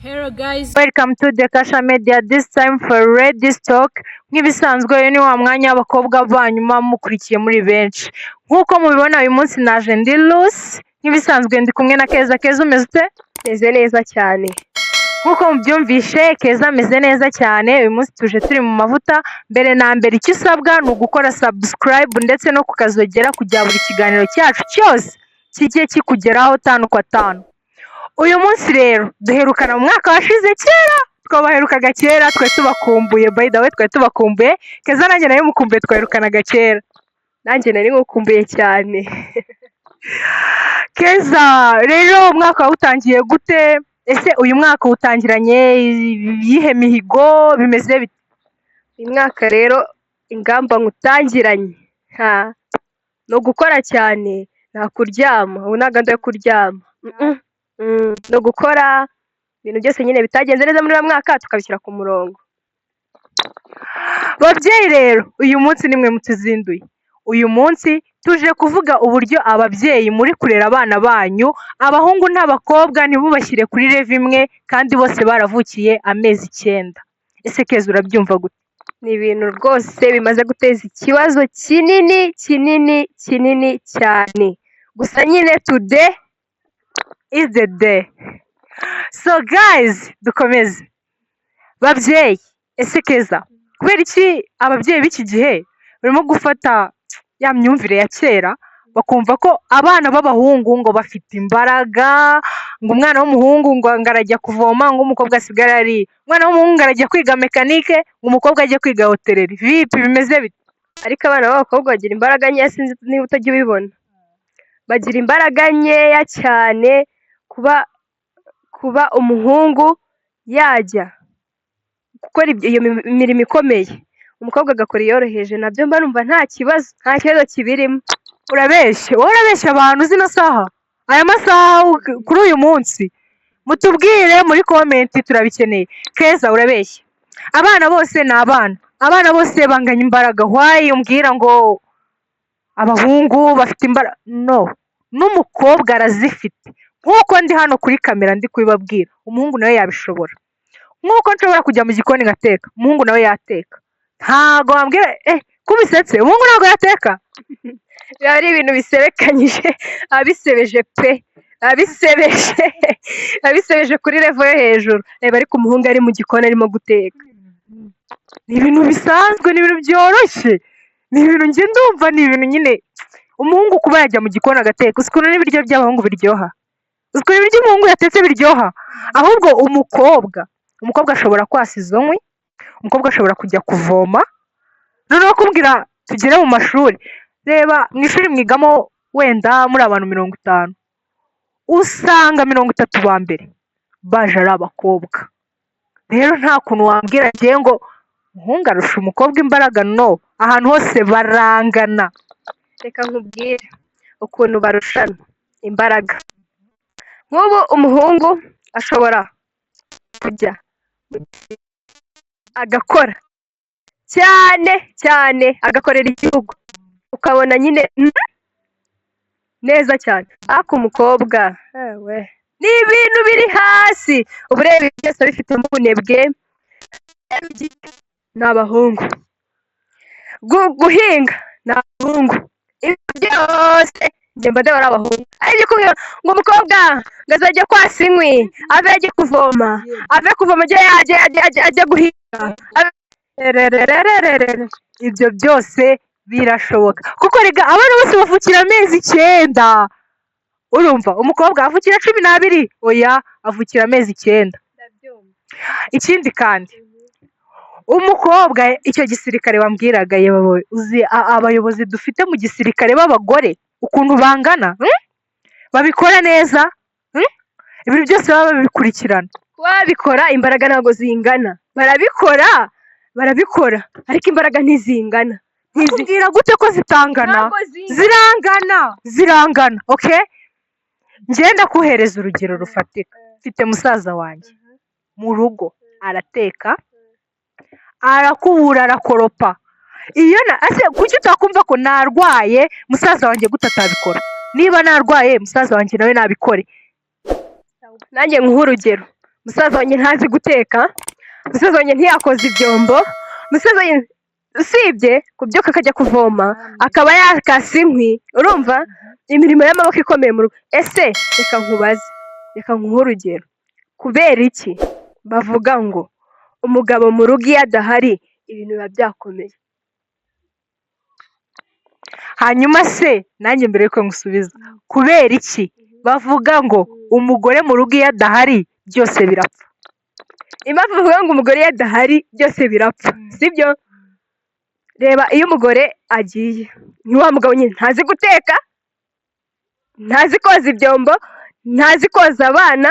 Hello guys, Welcome to the Kasha Media. This time for Ladies Talk. Nk'ibisanzwe uyu ni wa mwanya w'abakobwa banyu muba mukurikiye muri benshi. Nk'uko mubibona uyu munsi naje ndi Lucy. Nk'ibisanzwe ndi kumwe na Keza. Keza umeze ute? Meze neza cyane. Nk'uko mubyumvishe Keza ameze neza cyane. Uyu munsi tuje turi mu mavuta. Mbere na mbere icyo usabwa ni ugukora subscribe ndetse no kukazogera kugira buri kiganiro cyacu cyose kijye kikugeraho tanu kwa tanu. Uyu munsi rero duherukana mu mwaka washize kera, twabaherukaga kera, twe tubakumbuye. By the way, twe tubakumbuye. Keza nanjye nayo mukumbuye, twaherukanaga kera. Nanjye nari ngukumbuye cyane. Keza rero umwaka utangiye gute? Ese uyu mwaka utangiranye iyihe mihigo, bimeze bite? Uyu mwaka rero ingamba ngutangiranye no gukora cyane, nta kuryama. Ubu ntabwo ndi kuryama, no gukora ibintu byose nyine bitagenze neza muri uyu mwaka tukabishyira ku murongo. Babyeyi rero uyu munsi nimwe mutuzinduye. Uyu munsi tuje kuvuga uburyo ababyeyi muri kurera abana banyu, abahungu n'abakobwa ntibubashyire kuri level imwe kandi bose baravukiye amezi 9. Ese Keza urabyumva gute? Ni ibintu rwose bimaze guteza ikibazo kinini kinini kinini cyane. Gusa nyine today is the day. So guys, dukomeze. Babyeyi, ese Keza, kubera iki ababyeyi b'iki gihe barimo gufata ya myumvire ya kera bakumva ko abana b'abahungu ngo bafite imbaraga, ngo umwana w'umuhungu ngo arajya kuvoma, ngo umukobwa asigara ari, umwana w'umuhungu arajya kwiga mekanike, ngo umukobwa ajya kwiga hoteleri. Vipi bimeze bite? ariko abana b'abakobwa bagira imbaraga nkeya, sinzi niba utajya ubibona. Bagira imbaraga nkeya cyane, kuba umuhungu yajya gukora iyo mirimo ikomeye, umukobwa agakora iyoroheje, nabyo mba numva nta kibazo kibirimo. Urabeshya, wowe urabeshya abantu zino saha, aya masaha kuri uyu munsi. Mutubwire muri komenti, turabikeneye. Keza urabeshya, abana bose ni abana bose banganya imbaraga. Why umbwira ngo abahungu bafite imbaraga? No, n'umukobwa arazifite. Nk'uko ndi hano kuri kamera ndi kubibabwira, umuhungu nawe yabishobora. Nk'uko nshobora kujya mu gikoni ngateka, umuhungu nawe yateka. Ntago wambwira kubisetse umuhungu ntago yateka. Biba ari ibintu biserekanyije, abisebeje pe, abisebeje kuri level yo hejuru. Reba ariko umuhungu ari mu gikoni arimo guteka. Ni ibintu bisanzwe, ni ibintu byoroshye, ni ibintu njye ndumva ni ibintu nyine. Umuhungu kuba yajya mu gikoni agateka, ukuntu n'ibiryo by'abahungu biryoha, ukuntu ibiryo umuhungu yatetse biryoha. Ahubwo umukobwa ashobora kwasa izo nkwi, umukobwa ashobora kujya kuvoma, noneho kumbwira tugere mu mashuri. Reba mu ishuri mwigamo wenda muri abantu 50, usanga 30 ba mbere baje ari abakobwa. Rero nta kuntu wambwira ngiye ngo umuhungu arusha umukobwa imbaraga. No, ahantu hose barangana. Reka nkubwire ukuntu barushana imbaraga. Nk'ubu umuhungu ashobora kujya agakora cyane agakorera igihugu, ukabona nyine neza cyane. Ariko umukobwa ni ibintu biri hasi. Uburebe byose bifitemo ubunebwe, ni abahungu. Guhinga ni abahungu. Ibintu byose njye mba ndeba ari abahungu. Ariko kubwira ngo umukobwa ngo azajya kwasa inkwi, ave ajye kuvoma, ajya guhinga. Ibyo byose birashoboka kuko rega abana bose bavukira amezi 9. Urumva umukobwa avukira 12, oya avukira amezi 9. Ikindi kandi umukobwa, icyo gisirikare wambwiraga, yewe uzi abayobozi dufite mu gisirikare b'abagore ukuntu bangana, babikora neza, ibintu byose baba babikurikirana. Wabikora imbaraga ntabwo zingana. Barabikora ariko imbaraga ntizingana. Ntizibwira gute ko zitangana? Zirangana. Okay, ngenda kuhereza urugero rufatika. Mfite musaza wanjye mu rugo, arateka, arakubura, arakoropa. Iyo kuki utakumva ko narwaye musaza wanjye gute atabikora? Niba narwaye musaza wanjye nawe nabikore. Nanjye nk'urugero musaza wanjye ntazi guteka, musaza wanjye ntiyakoza ibyombo, musaza wanjye usibye kubyuka akajya kuvoma akaba yakasa inkwi, urumva imirimo y'amaboko ikomeye mu rugo. Ese reka nkubaze, reka nkuhe urugero, kubera iki bavuga ngo umugabo mu rugo iyo adahari ibintu biba byakomeye? hanyuma se nanjye mbere yuko ngusubiza, kubera iki bavuga ngo umugore mu rugo iyo adahari byose birapfa? Impamvu bavuga ngo umugore iyo adahari byose birapfa, sibyo? Reba iyo umugore agiye, ni wa mugabo nyine ntazi guteka, ntazi koza ibyombo, ntazi koza abana,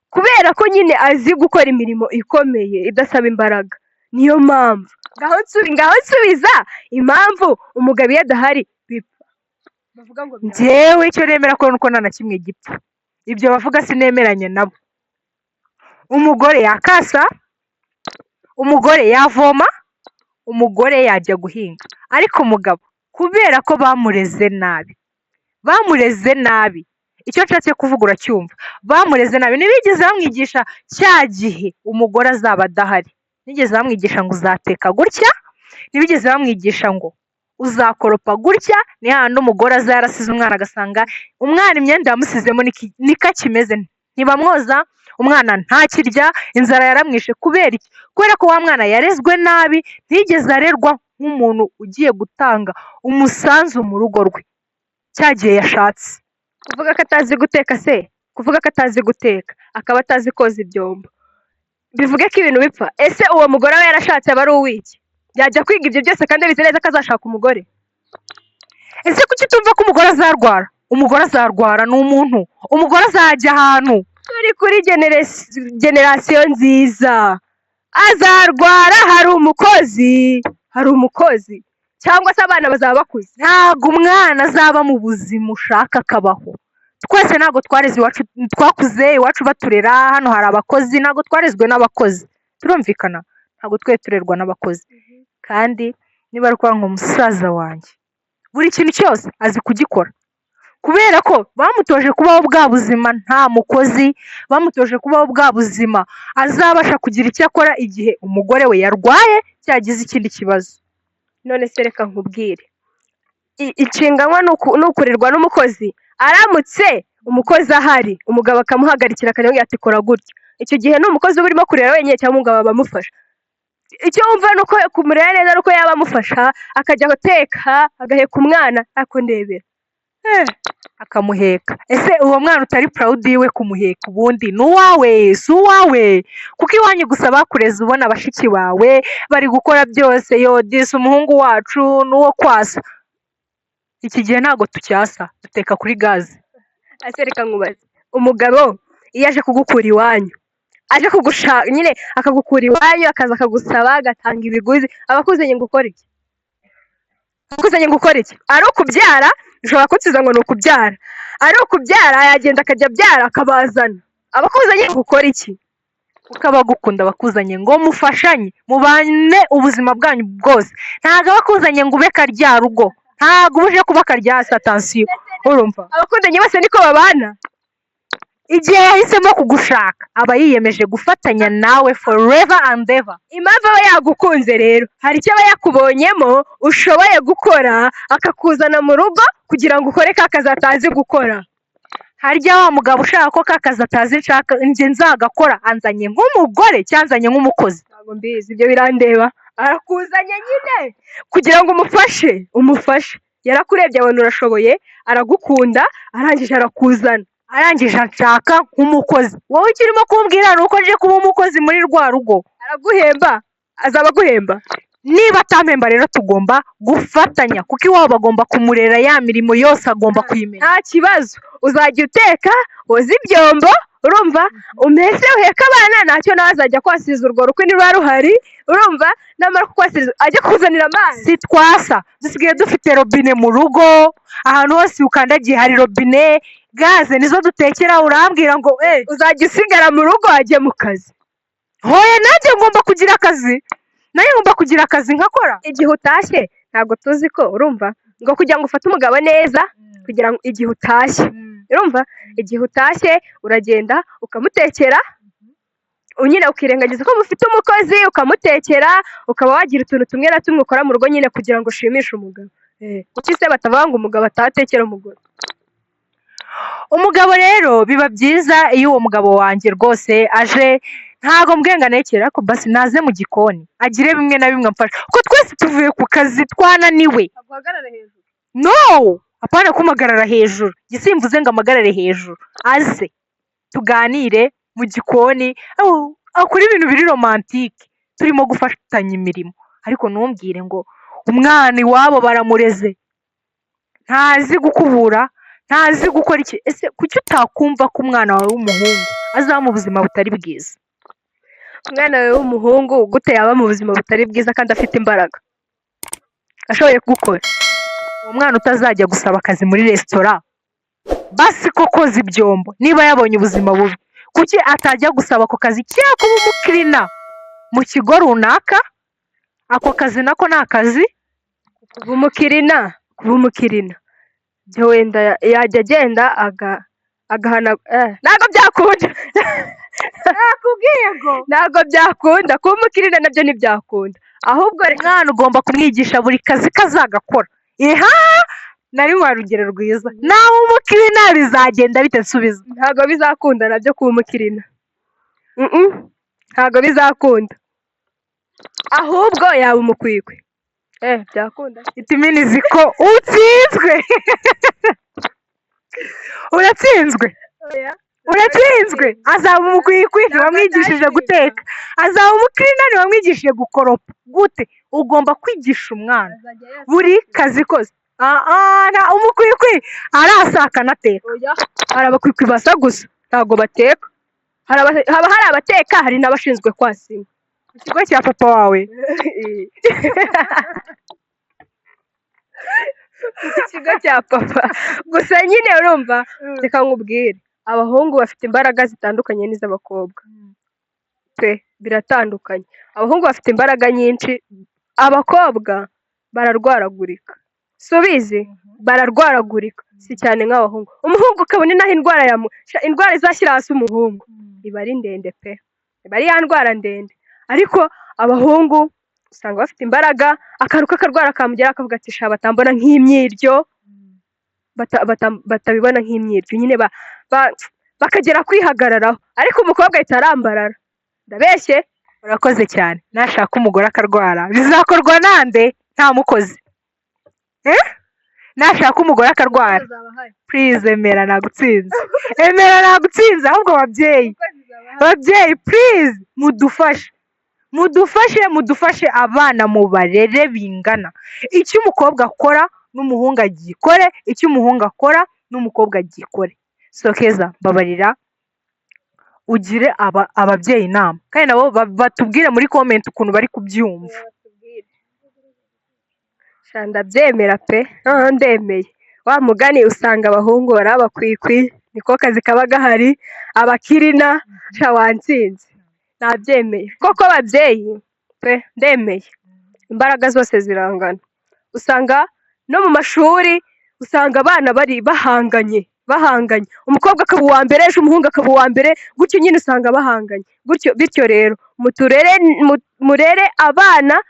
kubera ko nyine azi gukora imirimo ikomeye idasaba imbaraga. Niyo mpamvu ngaho nsubiza impamvu umugabo iyo adahari bipfa. Bavuga ngo njyewe icyo nemera ko nuko nta na kimwe gipfa, ibyo bavuga sinemeranye nabo. Umugore yakasa, umugore yavoma, umugore yajya guhinga, ariko umugabo kubera ko bamureze nabi, icyo nshatse kuvuga uracyumva, bamureze nabi. Ntibigeze bamwigisha cya gihe umugore azaba adahari, ntibigeze bamwigisha ngo uzateka gutya, ntibigeze bamwigisha ngo uzakoropa gutya. Ni hahandi umugore aza yarasize umwana agasanga umwana imyenda yamusizemo niko akimeze, ntibamwoza, umwana ntakirya, inzara yaramwishe. Kubera iki? Kubera ko wa mwana yarezwe nabi, ntiyigeze arerwa nk'umuntu ugiye gutanga umusanzu mu rugo rwe cya gihe yashatse. kuvuga ko atazi guteka se, kuvuga ko atazi guteka akaba atazi koza ibyombo, bivuge ko ibintu bipfa? Ese uwo mugore aba yarashatse aba ari uw'iki? Yajya kwiga ibyo byose kandi abizi neza ko azashaka umugore? Ese kuki tumva ko umugore azarwara? Umugore azarwara, ni umuntu. Umugore azajya ahantu, turi kuri generasiyo nziza, azarwara, hari umukozi cyangwa se abana bazaba bakuze. ntabwo umwana azaba mu buzima ushaka akabaho. Twese ntabwo twareze iwacu, twakuze iwacu baturera, hano hari abakozi, ntabwo twarezwe n'abakozi, turumvikana? Ntabwo twe turerwa n'abakozi. Kandi niba ari ukuvuga ngo musaza wanjye buri kintu cyose azi kugikora, kubera ko bamutoje kubaho bwa buzima nta mukozi, bamutoje kubaho bwa buzima azabasha kugira icyo akora igihe umugore we yarwaye cyagize ikindi kibazo. None se reka nkubwire, inshinganwa ni ukurirwa n'umukozi. Aramutse umukozi ahari, umugabo akamuhagarikira akamubwira ati kora gutya, icyo gihe ni umukozi uba urimo kurera wenyine cyangwa umugabo aba amufasha? Icyo wumva ni uko kumurera neza ari uko yaba amufasha, akajya guteka, agaheka umwana, ariko ndebera akamuheka. Ese uwo mwana utari proud yiwe kumuheka ubundi ni uwawe si uwawe? Kuko iwanyu gusa bakureze ubona bashiki bawe bari gukora byose, yo disi umuhungu wacu n'uwo kwasa. Iki gihe ntabwo tucyasa, duteka kuri gaze. ese reka nkubaze, umugabo iyo aje kugukura iwanyu, aje kugushaka nyine akagukura iwanyu, akaza akagusaba, agatanga ibiguzi, aba akuzanye ngo ukore iki? Akuzanye ngo ukore iki? Ari ukubyara, ushobora kunsubiza ngo ni ukubyara. Ari ukubyara yagenda akajya abyara akabazana, aba akuzanye ngo ukore iki? Kuko abagukunda bakuzanye ngo mufashanye mubane ubuzima bwanyu bwose, ntabwo abakuzanye ngo ube karya rugo, ntabwo uje kuba karya atansiyo. Urumva abakundanye bose niko babana? igihe yahisemo kugushaka aba yiyemeje gufatanya nawe forever and ever. Impamvu aba yagukunze rero, hari icyo aba yakubonyemo ushoboye gukora, akakuzana mu rugo kugira ngo ukore ka kazi atazi gukora. Harya wa mugabo ushaka ko ka kazi atazi nshaka njye nzagakora, anzanye nk'umugore cyangwa anzanye nk'umukozi? Ntabwo mbizi, ibyo birandeba. Arakuzanye nyine kugira ngo umufashe. Yarakurebye abona urashoboye, aragukunda, arangije arakuzana, arangije anshaka nk'umukozi. Wowe icyo urimo kumbwira ni uko nje kuba umukozi muri rwa rugo? araguhemba, azaba aguhemba. Niba atampemba rero tugomba gufatanya, kuko iwabo bagomba kumurera, ya mirimo yose agomba kuyimenya. Nta kibazo, uzajya uteka, woza ibyombo, urumva, umese uheka abana, ntacyo nawe azajya kwasiza urwo rukwe niba ruhari, urumva, namara kukwasiriza ajya kuzanira amazi. Si twasa, dusigaye dufite robine mu rugo, ahantu hose ukandagiye hari robine, gaze nizo dutekera. Urambwira ngo uzajya usigara mu rugo wajye mu kazi? hoya nanjye ngomba kugira akazi, nanjye ngomba kugira akazi nkakora. Igihe utashye ntabwo tuzi ko, urumva, ngo kugira ngo ufate umugabo neza, kugira ngo igihe utashye, urumva, igihe utashye uragenda ukamutekera, nyine ukirengagiza ko mufite umukozi ukamutekera ukaba wagira utuntu tumwe na tumwe ukora mu rugo nyine kugira ngo ushimishe umugabo. Kuki se batavuga ngo umugabo atatekera umugore? umugabo rero biba byiza iyo uwo mugabo wanjye rwose aje, ntago mbwenga anekera ariko basi naze mu gikoni agire bimwe na bimwe amfasha, kuko twese tuvuye ku kazi twananiwe. Aguhagarare hejuru. No, apana kumagarara hejuru, gisimvuze ngo amagarare hejuru, aze tuganire mu gikoni, akora ibintu biri romantike, turimo gufatanya imirimo. Ariko ntumbwire ngo umwana iwabo baramureze, ntazi gukubura, ntazi gukora iki. Ese kuki utakumva ko umwana wawe w'umuhungu azaba mu buzima butari bwiza? Umwana wawe w'umuhungu gute yaba mu buzima butari bwiza kandi afite imbaraga ashoboye gukora? Uwo mwana utazajya gusaba akazi muri resitora basi ko koza ibyombo, niba yabonye ubuzima bubi, kuki atajya gusaba ako kazi cyangwa kuba umukirina mu kigo runaka? Ako kazi nako ni akazi. kuba umukirina byo wenda yajya agenda agahana ntabwo byakunda. Nakubwiye ngo ntabwo byakunda kuba umukirina, nabyo ntibyakunda. Ahubwo umwana ugomba kumwigisha buri kazi kazagakora. Nari wa rugero rwiza, naho umukirina bizagenda bite? Nsubiza. ntabwo bizakunda nabyo kuba umukirina. ntabwo bizakunda, ahubwo yaba umukwikwi. Byakunda. Itiminizi ko utsinzwe. Uratsinzwe. Azaba umukwikwi ntiwamwigishije guteka, azaba umukirina ntiwamwigishije gukoropa. Gute? Ugomba kwigisha umwana buri kazi kose. Umukwikwi arasaka anateka. Hari abakwikwi basa gusa ntabwo bateka. Haba hari abateka, hari n'abashinzwe kwasima. Ikigo cya papa wawe. Ikigo cya papa gusa nyine urumva. Reka nkubwire, abahungu bafite imbaraga zitandukanye n'iz'abakobwa. Biratandukanye. Abahungu bafite imbaraga nyinshi, abakobwa bararwaragurika. Subizi, bararwaragurika si cyane nk'abahungu. Umuhungu ukabona inaho indwara izashyira hasi umuhungu iba ari ndende pe, iba ari ya ndwara ndende. Ariko abahungu usanga bafite imbaraga, akaruka akarwara kamugera akavuga ati sha batambona nk'imyiryo, batabibona nk'imyiryo nyine bakagera kwihagararaho. Ariko umukobwa ahita arambarara. Ndabeshye? Urakoze cyane. Nashaka umugore akarwara bizakorwa nande? Nta mukozi. Nashaka umugore akarwara, please emera nagutsinze. Emera nagutsinze. Ahubwo babyeyi please mudufashe abana mubarere bingana. Icyo umukobwa akora n'umuhungu agikore, icyo umuhungu akora n'umukobwa agikore. So Keza, mbabarira ugire ababyeyi inama, kandi nabo batubwire muri comment ukuntu bari kubyumva. Ndabyemera pe, ndemeye. Wa mugani usanga abahungu bari abakwikwi, niko kazi kaba gahari. Abakirina wansinze. Nabyemeye koko babyeyi pe, ndemeye. Imbaraga zose zirangana. Usanga no mu mashuri usanga abana bari bahanganye. Umukobwa akaba uwa mbere, ejo umuhungu akaba uwa mbere, gutyo nyine usanga bahanganye. Bityo rero murere abana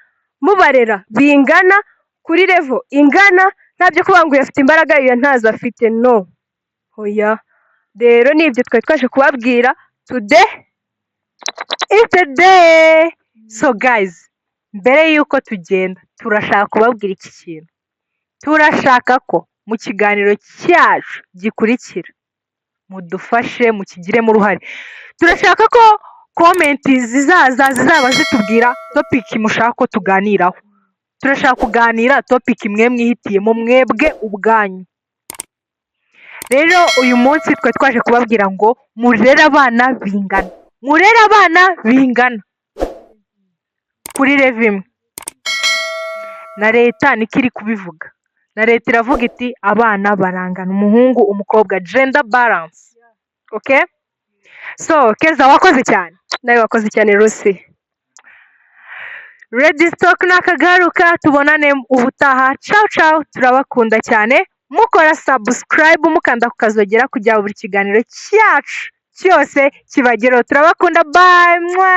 mubarera bingana kuri level ingana, ntabyo kuvuga ngo afite imbaraga iyo ntazo afite. No, oya. Rero nibyo twari twaje kubabwira today. So guys, mbere yuko tugenda turashaka kubabwira iki kintu. Turashaka ko mu kiganiro cyacu gikurikira mudufashe mukigiremo uruhare. Turashaka ko comment zizaba zitubwira topic mushaka ko tuganiraho. Turashaka kuganira topic mwe mwihitiyemo mwebwe ubwanyu. Rero uyu munsi twe twaje kubabwira ngo murere abana bingana kuri level imwe. Na leta niko iri kubivuga. Na leta iravuga iti abana barangana, umuhungu umukobwa, gender balance. Okay? So Keza, wakoze cyane. Nawe wakoze cyane Lucy. Ready Stock nakagaruka, tubonane ubutaha. Ciao, turabakunda cyane. Mukora subscribe mukanda kukazogera kugira buri kiganiro cyacu cyose kibageraho. Turabakunda, bye mwa.